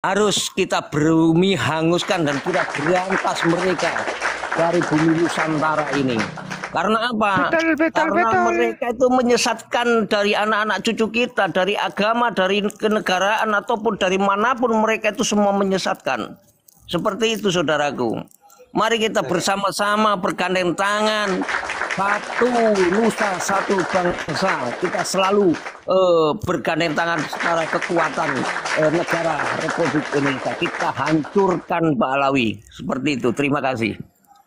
harus kita bumi hanguskan dan kita berantas mereka dari bumi Nusantara ini. Karena apa? Karena mereka itu menyesatkan dari anak-anak cucu kita, dari agama, dari kenegaraan ataupun dari manapun, mereka itu semua menyesatkan. Seperti itu saudaraku. Mari kita bersama-sama bergandeng tangan, satu nusa, satu bangsa. Kita selalu bergandeng tangan secara kekuatan negara Republik Indonesia. Kita hancurkan Ba'alawi. Seperti itu. Terima kasih.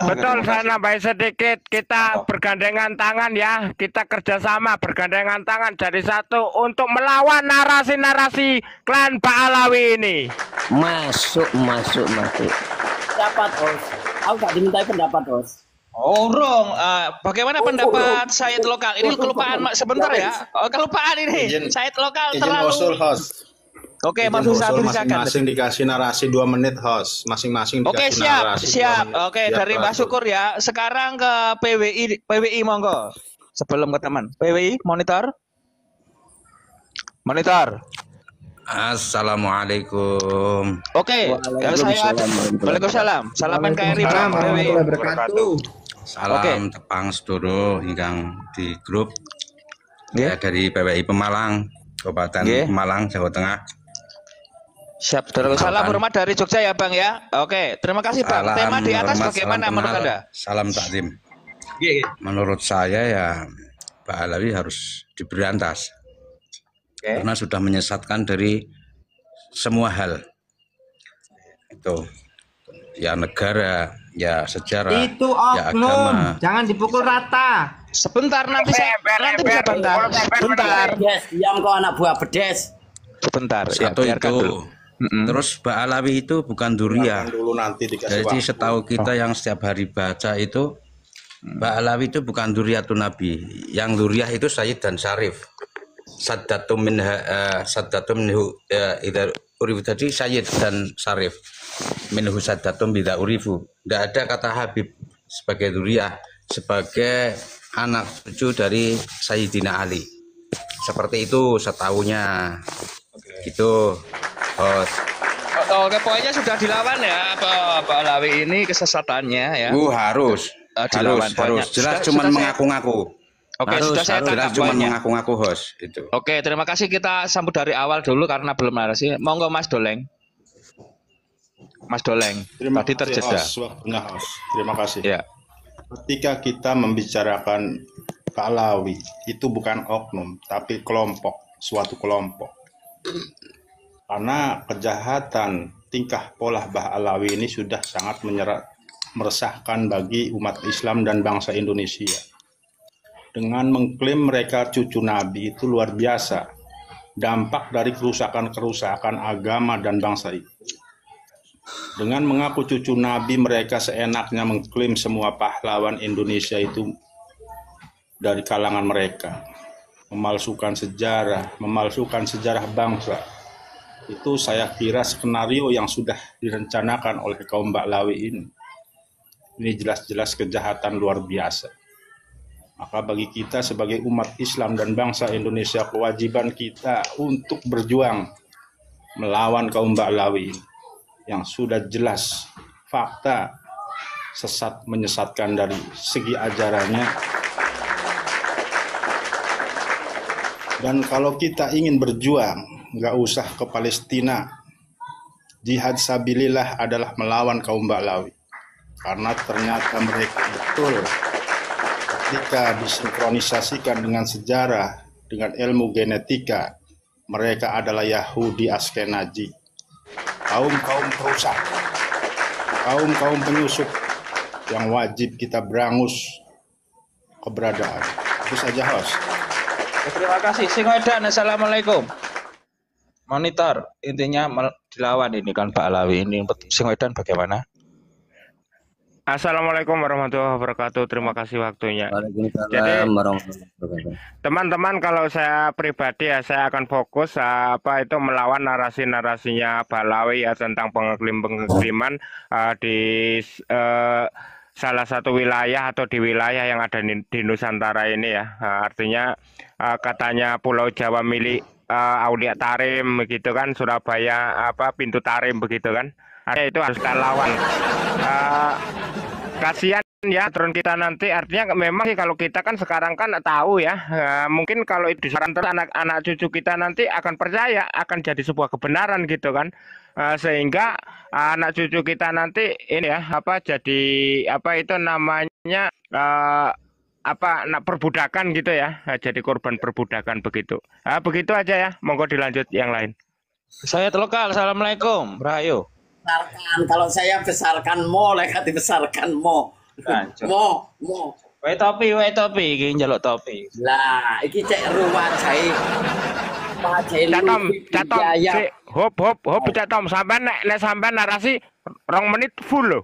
Betul, saya nambahin sedikit. Kita bergandengan tangan ya. Kita kerjasama bergandengan tangan jadi satu untuk melawan narasi-narasi klan Ba'alawi ini. Masuk. Pendapat, Os. Aku gak dimintai pendapat, Os. Rong, bagaimana pendapat Said lokal? Ini kelupaan sebentar ya. Kelupaan ini. Said lokal terlalu. Usul host. Oke, Mas Satu masing-masing dikasih narasi 2 menit host. Masing-masing dikasih narasi. Oke, siap. Oke, dari Mbak Syukur ya. Sekarang ke PWI monggo. Sebelum ke teman. PWI monitor. Assalamualaikum. Oke, Waalaikumsalam. Salam NKRI PWI. Salam tepang sedoro hinggang di grup dari PWI Pemalang, Kabupaten Pemalang, Jawa Tengah. Siap, salam hormat dari Jogja ya Bang ya. Oke, terima kasih Bang. Tema di atas bagaimana menurut Anda? Salam takdim. Menurut saya ya Ba'alawi harus diberantas. Karena sudah menyesatkan dari semua hal. Itu ya negara, ya sejarah, itu ya agama. Jangan dipukul rata. Sebentar nanti bisa bentar. Sebentar. Bedes, diam kau anak buah bedes. Sebentar. Satu ya, itu. Terus Ba'alawi itu bukan Duriyah. Jadi setahu kita yang setiap hari baca itu Ba'alawi itu bukan Duriyatun Nabi. Yang Duriyah itu Sayyid dan Syarif. Saddatum minhu idza urifu, tadi Sayyid dan Syarif. Minhu saddatum bidza urifu. Tidak ada kata Habib sebagai Duriyah, sebagai anak cucu dari Sayyidina Ali. Seperti itu setahunya. Gitu. Oke, poinnya sudah dilawan ya Ba'alawi ini kesesatannya ya. Harus jelas cuman mengaku-ngaku. Oke, sudah saya tangkap cuma mengaku-ngaku host itu. Oke, terima kasih, kita sambut dari awal dulu karena belum narasi. Monggo Mas Doleng. Tadi terjeda. Terima kasih. Ya. Ketika kita membicarakan Ba'alawi, itu bukan oknum, tapi suatu kelompok. Karena kejahatan tingkah pola Ba'alawi ini sudah sangat meresahkan bagi umat Islam dan bangsa Indonesia. Dengan mengklaim mereka cucu Nabi itu luar biasa. Dampak dari kerusakan agama dan bangsa itu. Dengan mengaku cucu Nabi, mereka seenaknya mengklaim semua pahlawan Indonesia itu dari kalangan mereka. Memalsukan sejarah bangsa. Itu saya kira skenario yang sudah direncanakan oleh kaum Ba'alawi ini. Ini jelas-jelas kejahatan luar biasa. Maka bagi kita sebagai umat Islam dan bangsa Indonesia, kewajiban kita untuk berjuang melawan kaum Ba'alawi yang sudah jelas fakta menyesatkan dari segi ajarannya. Dan kalau kita ingin berjuang, nggak usah ke Palestina. Jihad sabilillah adalah melawan kaum Ba'alawi. Karena ternyata mereka betul ketika disinkronisasikan dengan sejarah, dengan ilmu genetika, mereka adalah Yahudi Askenazi, kaum perusak, kaum penyusup yang wajib kita berangus keberadaan. Itu saja host. Terima kasih. Singoedan, assalamualaikum. Monitor, intinya dilawan ini kan Ba'alawi ini. Singoedan bagaimana? Assalamualaikum warahmatullahi wabarakatuh. Terima kasih waktunya. Waalaikumsalam warahmatullahi wabarakatuh. Teman-teman, kalau saya pribadi ya saya akan fokus itu melawan narasi-narasinya Ba'alawi ya tentang pengekliman di salah satu wilayah atau di wilayah yang ada di Nusantara ini ya. Artinya katanya Pulau Jawa milik Aulia Tarim begitu kan, Surabaya Pintu Tarim begitu kan. Itu harus kita lawan. Kasihan ya turun kita nanti, artinya memang sih kalau kita kan sekarang kan tahu ya, mungkin kalau itu anak cucu kita nanti akan percaya, akan jadi sebuah kebenaran gitu kan. Sehingga anak cucu kita nanti ini ya jadi itu namanya perbudakan gitu ya, jadi korban perbudakan begitu. Begitu aja ya, monggo dilanjut yang lain. Saya lokal, assalamualaikum, Rahayu. Besarkan, kalau saya besarkan mo, leka dibesarkan mo. Mo. Wae topi, iki njaluk topi. Lah, iki cek ruwat jae. Catom, hop, catom, sampean nek sampean narasi 2 menit full loh.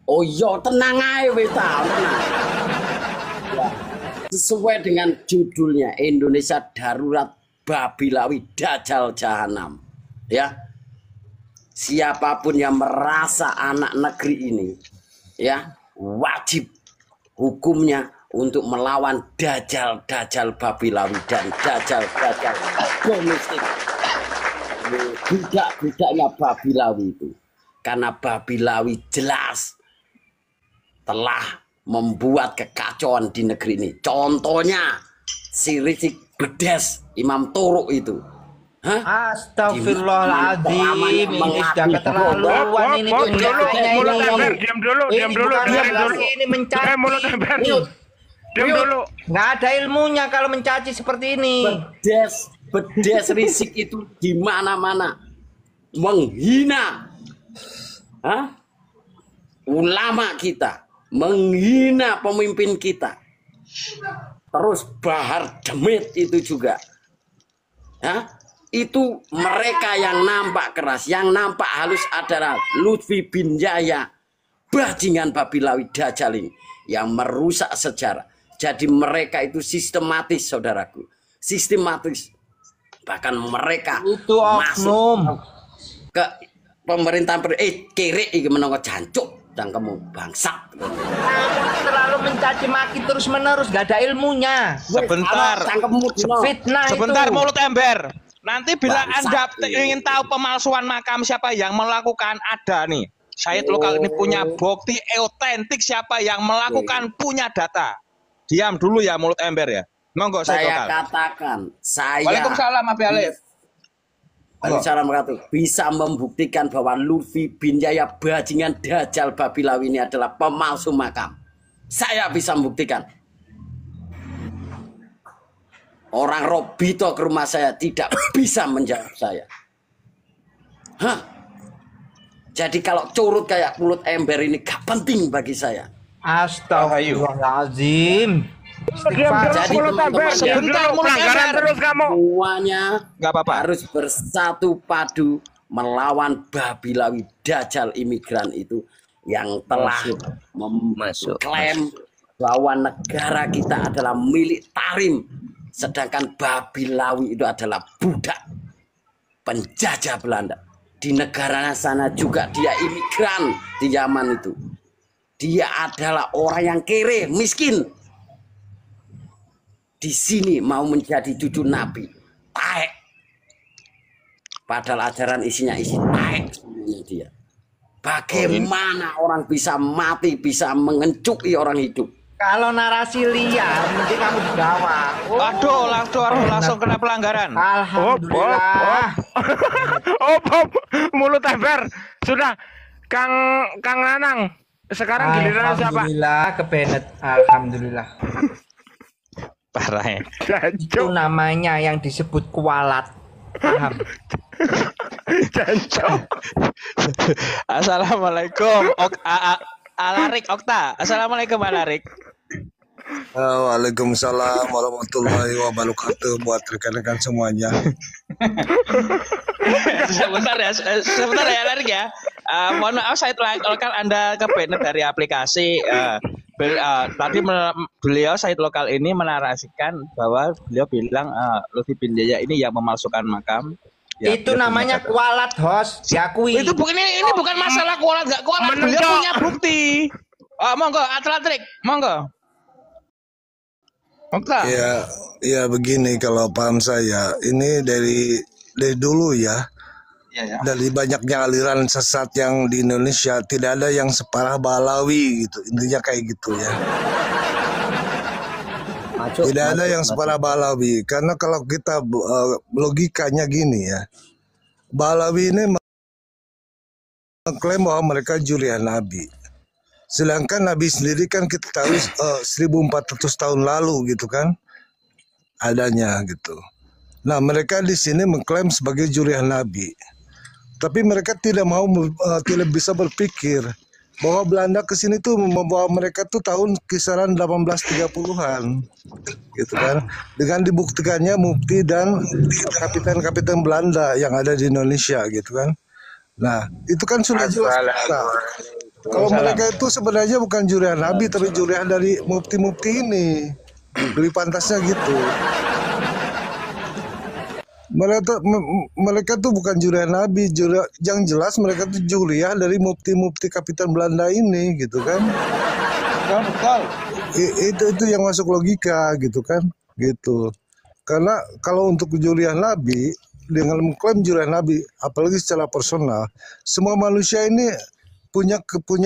Oh iya, tenang ae wis ta, tenang. Ya. Sesuai dengan judulnya, Indonesia darurat Babilawi Dajjal Jahanam. Ya. Siapapun yang merasa anak negeri ini ya wajib hukumnya untuk melawan Dajjal Babilawi dan Dajjal domestik. Budak-budaknya Babilawi itu. Karena Babilawi jelas telah membuat kekacauan di negeri ini. Contohnya si Rizik Bedes, Imam Turuk itu. Astagfirullahaladzim, ini sudah keterlaluan ini. Diam dulu. Ini mencaci. Diam dulu. Nggak ada ilmunya kalau mencaci seperti ini. Bedes Rizik itu di mana-mana menghina ulama kita, menghina pemimpin kita. Terus Bahar Demit itu juga. Itu mereka yang nampak keras, yang nampak halus adalah Lutfi bin Yahya, bajingan Babilawi Dajjal ini yang merusak sejarah. Jadi mereka itu sistematis, saudaraku, sistematis. Bahkan mereka itu masuk ke pemerintahan kiri iki menangga jancuk dan kamu bangsa. Terlalu mencaci maki terus menerus, gak ada ilmunya. Sebentar, fitnah sebentar itu. mulut ember. Nanti bila Anda ingin tahu pemalsuan makam siapa yang melakukan, ada nih. Syahid lokal ini punya bukti otentik siapa yang melakukan, punya data. Diam dulu ya mulut ember ya. Monggo saya katakan, saya Waalaikumsalam Abi Alif. Waalaikumsalam bisa membuktikan bahwa Lutfi bin Yahya bajingan Dajjal Babilawi ini adalah pemalsu makam. Saya bisa membuktikan. Orang Robito ke rumah saya tidak bisa menjawab saya. Jadi kalau curut kayak mulut ember ini gak penting bagi saya. Astagfirullahaladzim. Jadi sebentar pelanggaran terus kamu. Semuanya nggak apa-apa, harus bersatu padu melawan Babilawi Dajjal imigran itu yang telah mengklaim bahwa negara kita adalah milik Tarim, sedangkan Babilawi itu adalah budak penjajah Belanda. Di negara sana juga dia imigran di Yaman itu. Dia adalah orang yang kere, miskin. Di sini mau menjadi cucu Nabi, taek. Padahal ajaran isinya isi taek sebenarnya dia. Bagaimana orang bisa mati, bisa mengencuki orang hidup? Kalau narasi liar, mungkin kamu dibawa. Aduh, langsung kena pelanggaran. Alhamdulillah. Mulut ember. Sudah, Kang Nanang. Sekarang giliran siapa? Alhamdulillah, kebenet. Alhamdulillah. Parah ya. Itu namanya yang disebut kualat. Paham? Assalamualaikum Alarik Okta. Assalamualaikum Alarik. Waalaikumsalam warahmatullahi wabarakatuh buat rekan-rekan semuanya. Sebentar ya Alarik ya. Mohon maaf saya lokal Anda kebenet dari aplikasi. Tadi beliau Syahid lokal ini menarasikan bahwa beliau bilang Lutfi bin Yahya ini yang memalsukan makam. Ya, itu namanya kualat, host. Diakui. Itu ini bukan masalah kualat nggak kualat. Beliau punya bukti. Monggo Atlatrik, monggo. Okta. Ya, Ya begini kalau paham saya, ini dari dulu ya, dari banyaknya aliran sesat yang di Indonesia tidak ada yang separah Balawi gitu, intinya kayak gitu ya. Tidak ada yang separah Balawi, karena kalau kita logikanya gini ya, Balawi ini mengklaim bahwa mereka juriah Nabi. Sedangkan Nabi sendiri kan kita tahu 1400 tahun lalu gitu kan adanya gitu. Nah mereka di sini mengklaim sebagai juriah Nabi. Tapi mereka tidak mau, tidak bisa berpikir bahwa Belanda ke sini tuh membawa mereka tuh tahun kisaran 1830-an, gitu kan. Dengan dibuktikannya mufti dan kapitan-kapitan Belanda yang ada di Indonesia, gitu kan. Nah, itu kan sudah jelas. Kalau mereka itu sebenarnya bukan juriah Nabi, tapi juriah dari mufti-mufti ini. Lebih pantasnya gitu. Mereka tuh bukan juriah Nabi, yang jelas mereka tuh juriah dari mufti-mufti kapitan Belanda ini, gitu kan? Betul. Itu yang masuk logika, gitu kan? Gitu. Karena kalau untuk juriah Nabi, dengan mengklaim juriah Nabi, apalagi secara personal, semua manusia ini punya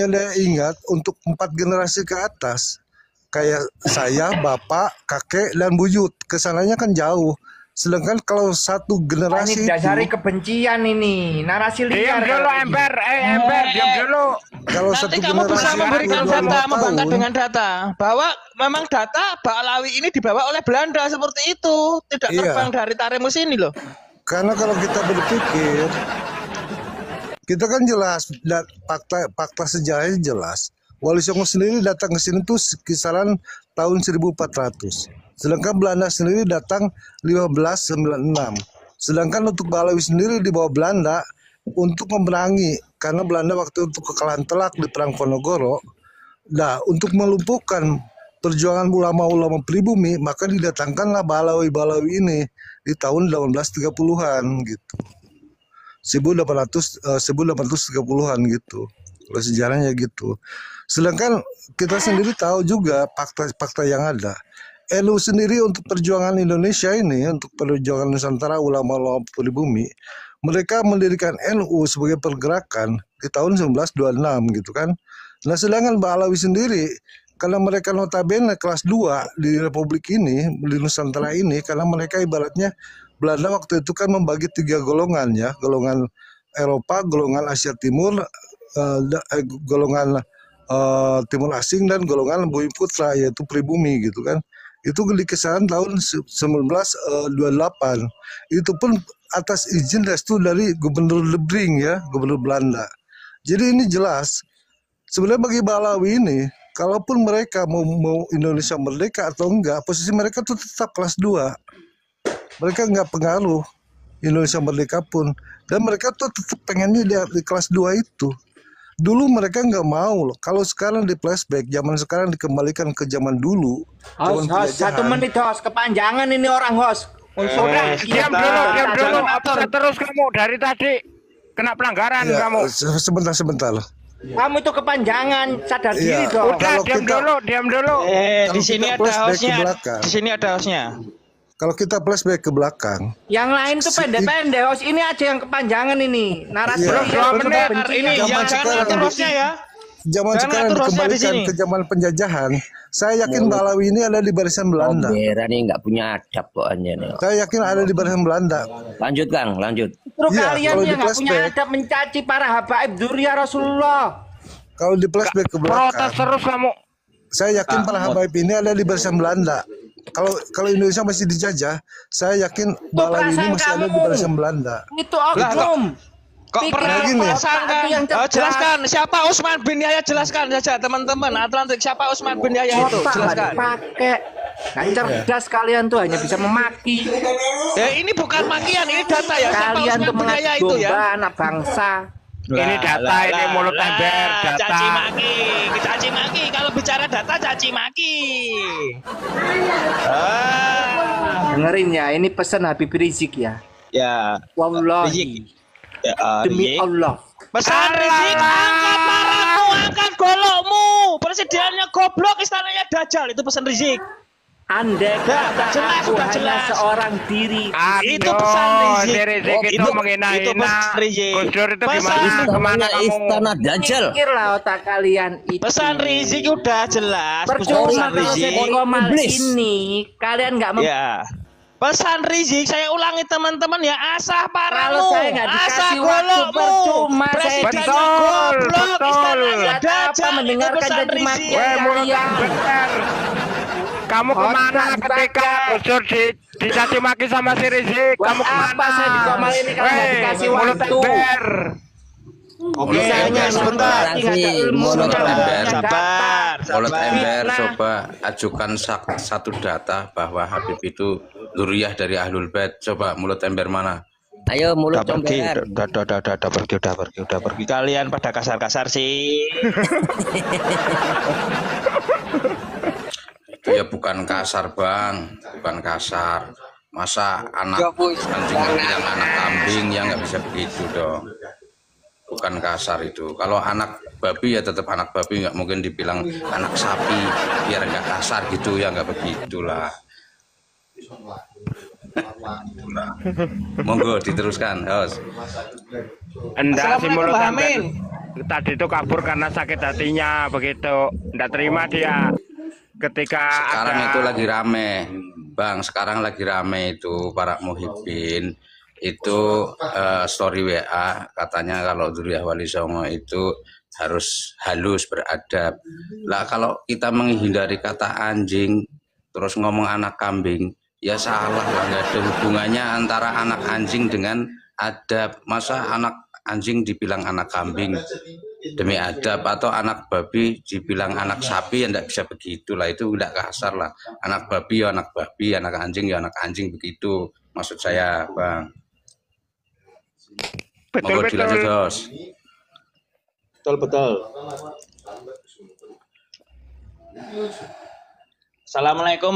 daya ingat untuk 4 generasi ke atas. Kayak saya, bapak, kakek, dan buyut. Kesananya kan jauh. Sedangkan kalau satu generasi ini dasari kebencian ini, narasi liar. Diam dulu, Ember, diam dulu. Kalau nanti kamu bisa memberikan data, membantah dengan data bahwa memang data Ba'alawi ini dibawa oleh Belanda seperti itu, tidak terbang dari Taremus ini loh. Karena kalau kita berpikir, kita kan jelas, fakta sejarahnya jelas. Wali Songo sendiri datang ke sini tuh kisaran tahun 1400. Sedangkan Belanda sendiri datang 1596. Sedangkan untuk Balawi sendiri di bawah Belanda untuk memerangi, karena Belanda waktu itu kekalahan telak di Perang Ponorogo. Nah, untuk melumpuhkan perjuangan ulama-ulama pribumi, maka didatangkanlah Balawi-Balawi ini di tahun 1830-an gitu. 1830-an gitu. Kalau sejarahnya gitu. Sedangkan kita sendiri tahu juga fakta yang ada. NU sendiri untuk perjuangan Indonesia ini, untuk perjuangan Nusantara ulama-ulama pribumi, mereka mendirikan NU sebagai pergerakan di tahun 1926 gitu kan. Nah sedangkan Ba'alawi sendiri, karena mereka notabene kelas 2 di Republik ini, di Nusantara ini, karena mereka ibaratnya Belanda waktu itu kan membagi 3 golongan ya, golongan Eropa, golongan Asia Timur, golongan Timur Asing, dan golongan Bumi Putra yaitu pribumi gitu kan. Itu di kisaran tahun 1928. Itu pun atas izin restu dari Gubernur Lebring ya, Gubernur Belanda. Jadi ini jelas. Sebenarnya bagi Ba'alawi ini, kalaupun mereka mau Indonesia merdeka atau enggak, posisi mereka tuh tetap kelas 2. Mereka enggak pengaruh Indonesia merdeka pun. Dan mereka tuh tetap pengennya di kelas 2 itu. Dulu mereka nggak mau loh. Kalau sekarang di flashback, zaman sekarang dikembalikan ke zaman dulu. Host, 1 menit host, kepanjangan ini orang host. Diam dulu. Apa terus kamu dari tadi kena pelanggaran kamu. Sebentar. Kamu itu kepanjangan, sadar diri dong. Udah, diam dulu. Di sini ada hostnya. Di sini ada hostnya. Kalau kita flashback ke belakang, yang lain tuh pendek-pendek, host ini aja yang kepanjangan ini. Narasi ini yang jangan atur hostnya ya. Zaman sekarang dikembalikan ke zaman penjajahan. Saya yakin Ba'alawi ini ada di barisan Belanda. Ini nggak punya adab pokoknya nih. Saya yakin ada di barisan Belanda. Lanjut Kang, lanjut. Terus kalian yang nggak punya adab mencaci para habaib dzurriyyah Rasulullah. Kalau di flashback ke belakang, protes terus kamu. Saya yakin para habaib ini ada di barisan Belanda. Kalau Indonesia masih dijajah, saya yakin Ba'alawi ini masih ada di barisan Belanda. Itu oknum. Kok pernah pasangkan? Jelaskan siapa Utsman bin Yahya, jelaskan saja teman-teman Atlantik, siapa Utsman bin Yahya itu, jelaskan. Pakai cerdas kalian tuh hanya bisa memaki. Ya ini bukan makian, ini data ya. Kalian tuh mengacu domba anak bangsa. Ini data, ini mulut ember, data. Caci maki. Kalau bicara data caci maki. Dengerin ya, ini pesan Habib Rizik ya. Ya. Wallahi. Demi Allah. Pesan Rizik, angkat marahmu, angkat golokmu. Presidennya goblok, istananya dajal. Itu pesan Rizik. Andai kata aku sudah hanya jelas. seorang diri. Itu pesan Rizik. Rizik itu itu menghina-hina. pesan Rizik. Gus Dur itu Pesan. gimana? Kemana Namanya kamu? istana Dajjal. Pikirlah otak kalian itu. Pesan Rizik udah jelas. Percuma Pesan kalau saya di Komal Iblis. ini kalian nggak Ya. Pesan Rizik saya ulangi teman-teman ya, asah paramu, Kalau saya nggak dikasih asah waktu golokmu, percuma saya presidennya Betul, goblok, betul. istananya Buat apa Dajjal, itu mendengarkan pesan caci Rizik. maki? Weh, mulut Kalian. yang bener. Kamu kemana Otak ketika bakar. Gus Dur dicaci maki sama si Rizik? Buat Kamu kemana? apa saya di Komal ini kalau nggak Weh, dikasih mulut waktu? ember. Oke, Bisanya sebentar. ngerti, nggak ada ilmunya, Mulut nggak ember. ada Sabar, data. Mulut sabar. ember, Fitnah. coba ajukan satu data bahwa Habib itu dzurriyyah dari Ahlul Bait. Coba mulut ember mana? Ayo mulut Udah pergi, comberan. udah pergi kalian pada kasar-kasar sih. Itu ya bukan kasar bang, bukan kasar. Masa anak anjing bilang anak kambing ya nggak bisa begitu dong. Bukan kasar itu. Kalau anak babi ya tetap anak babi, nggak mungkin dibilang anak sapi biar nggak kasar gitu ya, nggak begitulah. Monggo diteruskan, Hos. Enggak si mulut Assalamualaikum, Pak ember. Amin. Tadi itu kabur karena sakit hatinya begitu. Enggak terima dia. Ketika Sekarang ada itu lagi rame, Bang. Sekarang lagi rame itu para muhibbin itu story WA katanya kalau dzurriyyah Wali Songo itu harus halus beradab. Lah kalau kita menghindari kata anjing terus ngomong anak kambing ya salah lah, nggak ada hubungannya antara anak anjing dengan adab. Masa anak anjing dibilang anak kambing demi adab, atau anak babi dibilang anak sapi ya enggak bisa begitu lah, itu enggak kasar lah. Anak babi ya anak babi, anak anjing ya anak anjing, begitu maksud saya bang. Monggo dilanjut Jos. Betul. Assalamualaikum.